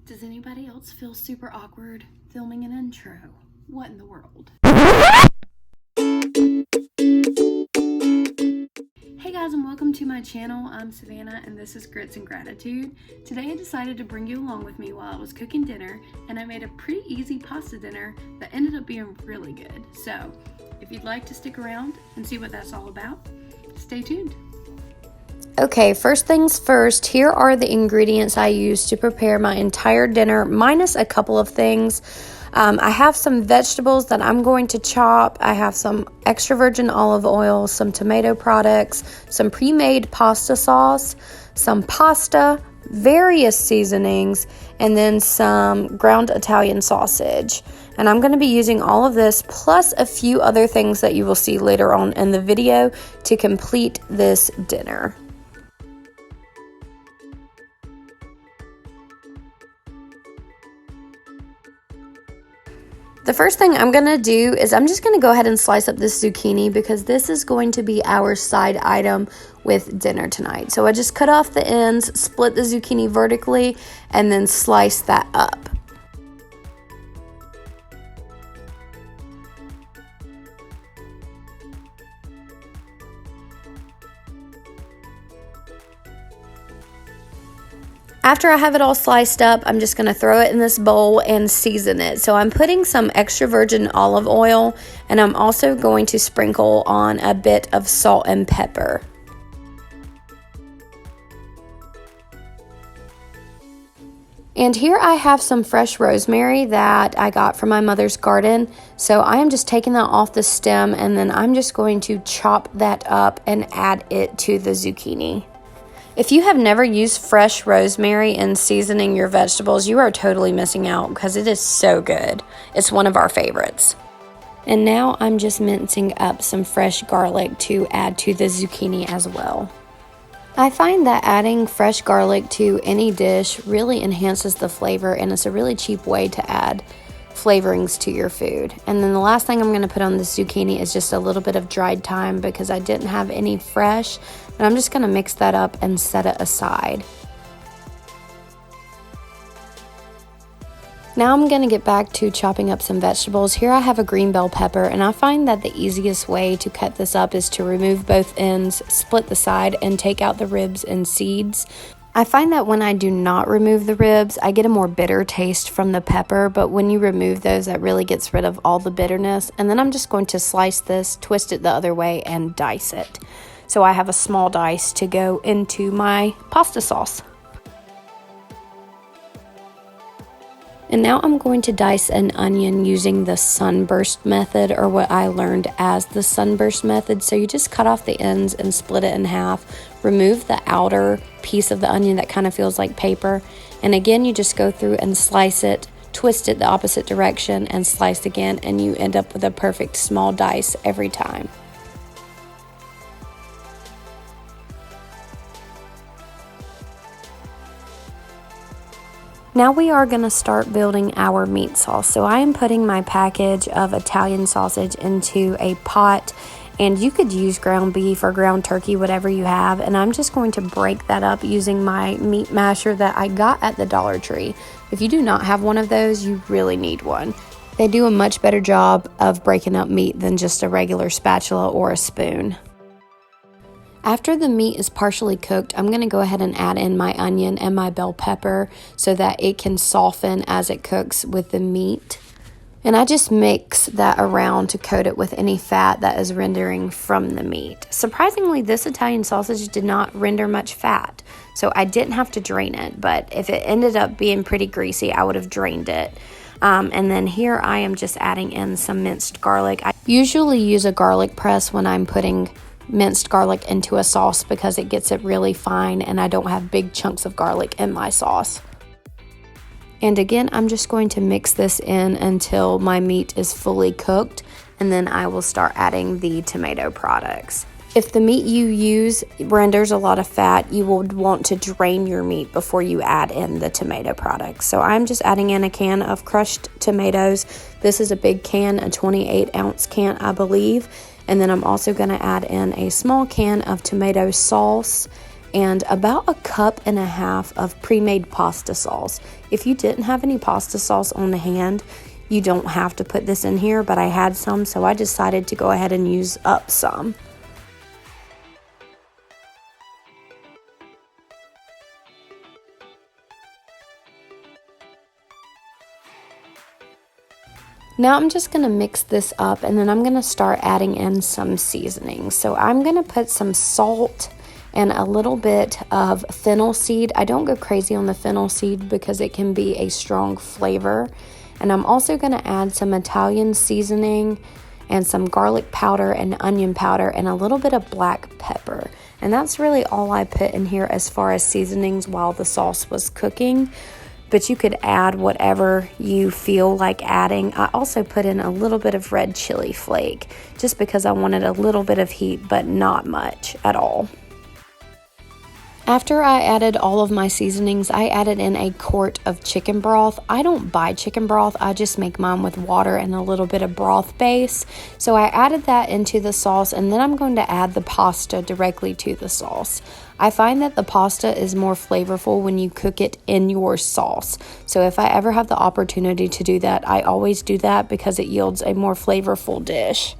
Does anybody else feel super awkward filming an intro? What in the world? Hey guys, and welcome to my channel. I'm Savannah and this is Grits and Gratitude. Today I decided to bring you along with me while I was cooking dinner, and I made a pretty easy pasta dinner that ended up being really good. So if you'd like to stick around and see what that's all about, stay tuned. Okay, first things first, here are the ingredients I used to prepare my entire dinner, minus a couple of things. I have some vegetables that I'm going to chop. I have some extra virgin olive oil, some tomato products, some pre-made pasta sauce, some pasta, various seasonings, and then some ground Italian sausage. And I'm going to be using all of this plus a few other things that you will see later on in the video to complete this dinner. The first thing I'm going to do is I'm just going to go ahead and slice up this zucchini because this is going to be our side item with dinner tonight. So I just cut off the ends, split the zucchini vertically, and then slice that up. After I have it all sliced up, I'm just going to throw it in this bowl and season it. So I'm putting some extra virgin olive oil, and I'm also going to sprinkle on a bit of salt and pepper. And here I have some fresh rosemary that I got from my mother's garden. So I am just taking that off the stem, and then I'm just going to chop that up and add it to the zucchini. If you have never used fresh rosemary in seasoning your vegetables, you are totally missing out because it is so good. It's one of our favorites. And now I'm just mincing up some fresh garlic to add to the zucchini as well. I find that adding fresh garlic to any dish really enhances the flavor, and it's a really cheap way to add flavorings to your food. And then the last thing I'm going to put on the zucchini is just a little bit of dried thyme because I didn't have any fresh, and I'm just going to mix that up and set it aside. Now I'm going to get back to chopping up some vegetables. Here I have a green bell pepper, and I find that the easiest way to cut this up is to remove both ends, split the side, and take out the ribs and seeds. I find that when I do not remove the ribs, I get a more bitter taste from the pepper, but when you remove those, that really gets rid of all the bitterness. And then I'm just going to slice this, twist it the other way, and dice it. So I have a small dice to go into my pasta sauce. And now I'm going to dice an onion using the sunburst method, or what I learned as the sunburst method. So you just cut off the ends and split it in half. Remove the outer piece of the onion that kind of feels like paper. And again, you just go through and slice it, twist it the opposite direction, and slice again, and you end up with a perfect small dice every time. Now we are going to start building our meat sauce. So I am putting my package of Italian sausage into a pot, and you could use ground beef or ground turkey, whatever you have. And I'm just going to break that up using my meat masher that I got at the Dollar Tree. If you do not have one of those, you really need one. They do a much better job of breaking up meat than just a regular spatula or a spoon. After the meat is partially cooked, I'm going to go ahead and add in my onion and my bell pepper so that it can soften as it cooks with the meat. And I just mix that around to coat it with any fat that is rendering from the meat. Surprisingly, this Italian sausage did not render much fat, so I didn't have to drain it. But if it ended up being pretty greasy, I would have drained it. And then here I am just adding in some minced garlic. I usually use a garlic press when I'm putting minced garlic into a sauce because it gets it really fine and I don't have big chunks of garlic in my sauce. And again, I'm just going to mix this in until my meat is fully cooked, and then I will start adding the tomato products. If the meat you use renders a lot of fat, you will want to drain your meat before you add in the tomato products. So I'm just adding in a can of crushed tomatoes. This is a big can, a 28-ounce can, I believe. And then I'm also going to add in a small can of tomato sauce and about a cup and a half of pre-made pasta sauce. If you didn't have any pasta sauce on hand, you don't have to put this in here, but I had some, so I decided to go ahead and use up some. Now I'm just going to mix this up, and then I'm going to start adding in some seasonings. So I'm going to put some salt and a little bit of fennel seed. I don't go crazy on the fennel seed because it can be a strong flavor. And I'm also going to add some Italian seasoning and some garlic powder and onion powder and a little bit of black pepper. And that's really all I put in here as far as seasonings while the sauce was cooking. But you could add whatever you feel like adding. I also put in a little bit of red chili flake just because I wanted a little bit of heat, but not much at all. After I added all of my seasonings, I added in a quart of chicken broth. I don't buy chicken broth, I just make mine with water and a little bit of broth base. So I added that into the sauce, and then I'm going to add the pasta directly to the sauce. I find that the pasta is more flavorful when you cook it in your sauce. So if I ever have the opportunity to do that, I always do that because it yields a more flavorful dish.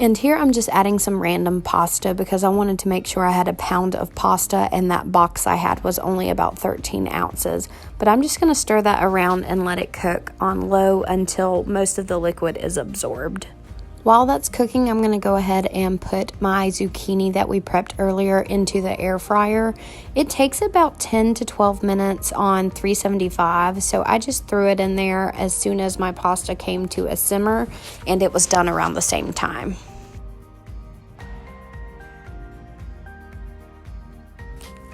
And here I'm just adding some random pasta because I wanted to make sure I had a pound of pasta, and that box I had was only about 13 ounces. But I'm just going to stir that around and let it cook on low until most of the liquid is absorbed. While that's cooking, I'm going to go ahead and put my zucchini that we prepped earlier into the air fryer. It takes about 10 to 12 minutes on 375, so I just threw it in there as soon as my pasta came to a simmer, and it was done around the same time.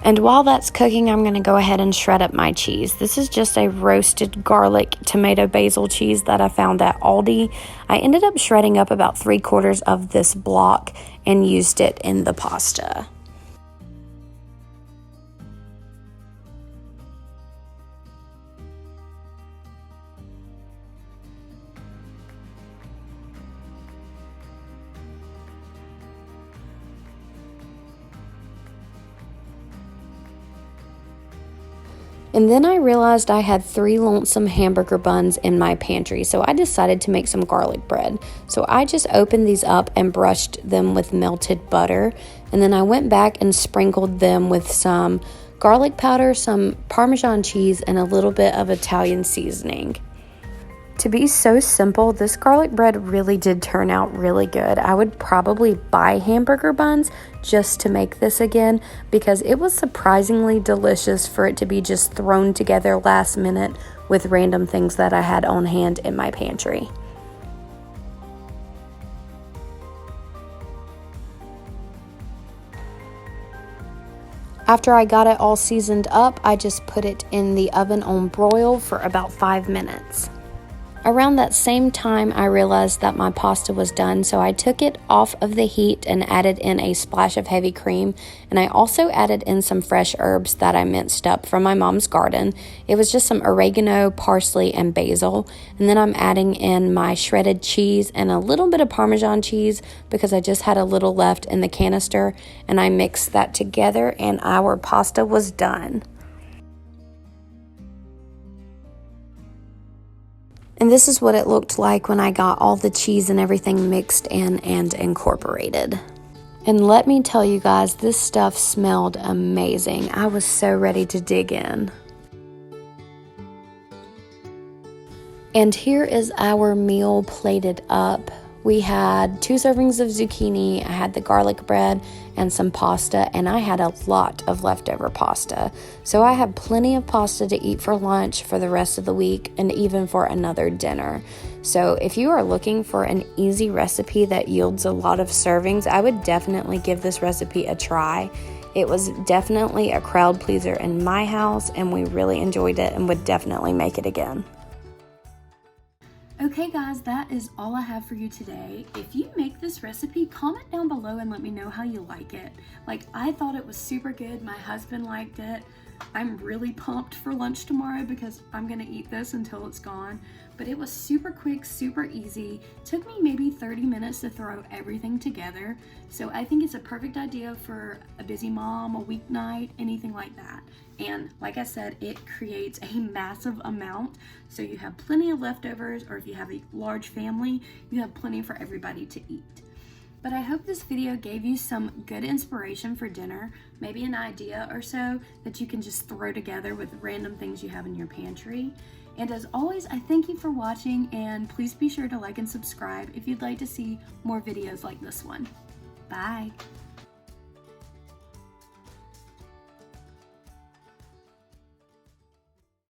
And while that's cooking, I'm going to go ahead and shred up my cheese. This is just a roasted garlic tomato basil cheese that I found at Aldi. I ended up shredding up about 3/4 of this block and used it in the pasta. And then I realized I had 3 lonesome hamburger buns in my pantry, so I decided to make some garlic bread. So I just opened these up and brushed them with melted butter, and then I went back and sprinkled them with some garlic powder, some Parmesan cheese, and a little bit of Italian seasoning. To be so simple, this garlic bread really did turn out really good. I would probably buy hamburger buns just to make this again because it was surprisingly delicious for it to be just thrown together last minute with random things that I had on hand in my pantry. After I got it all seasoned up, I just put it in the oven on broil for about 5 minutes. Around that same time, I realized that my pasta was done, so I took it off of the heat and added in a splash of heavy cream, and I also added in some fresh herbs that I minced up from my mom's garden. It was just some oregano, parsley, and basil, and then I'm adding in my shredded cheese and a little bit of Parmesan cheese because I just had a little left in the canister, and I mixed that together and our pasta was done. And this is what it looked like when I got all the cheese and everything mixed in and incorporated. And let me tell you guys, this stuff smelled amazing. I was so ready to dig in. And here is our meal plated up. We had 2 servings of zucchini, I had the garlic bread and some pasta, and I had a lot of leftover pasta. So I had plenty of pasta to eat for lunch for the rest of the week and even for another dinner. So if you are looking for an easy recipe that yields a lot of servings, I would definitely give this recipe a try. It was definitely a crowd pleaser in my house, and we really enjoyed it and would definitely make it again. Okay guys, that is all I have for you today. If you make this recipe, comment down below and let me know how you like it. Like, I thought it was super good. My husband liked it. I'm really pumped for lunch tomorrow because I'm gonna eat this until it's gone. But it was super quick, super easy. Took me maybe 30 minutes to throw everything together. So I think it's a perfect idea for a busy mom, a weeknight, anything like that. And like I said, it creates a massive amount. So you have plenty of leftovers, or if you have a large family, you have plenty for everybody to eat. But I hope this video gave you some good inspiration for dinner, maybe an idea or so that you can just throw together with random things you have in your pantry. And as always, I thank you for watching, and please be sure to like and subscribe if you'd like to see more videos like this one. Bye!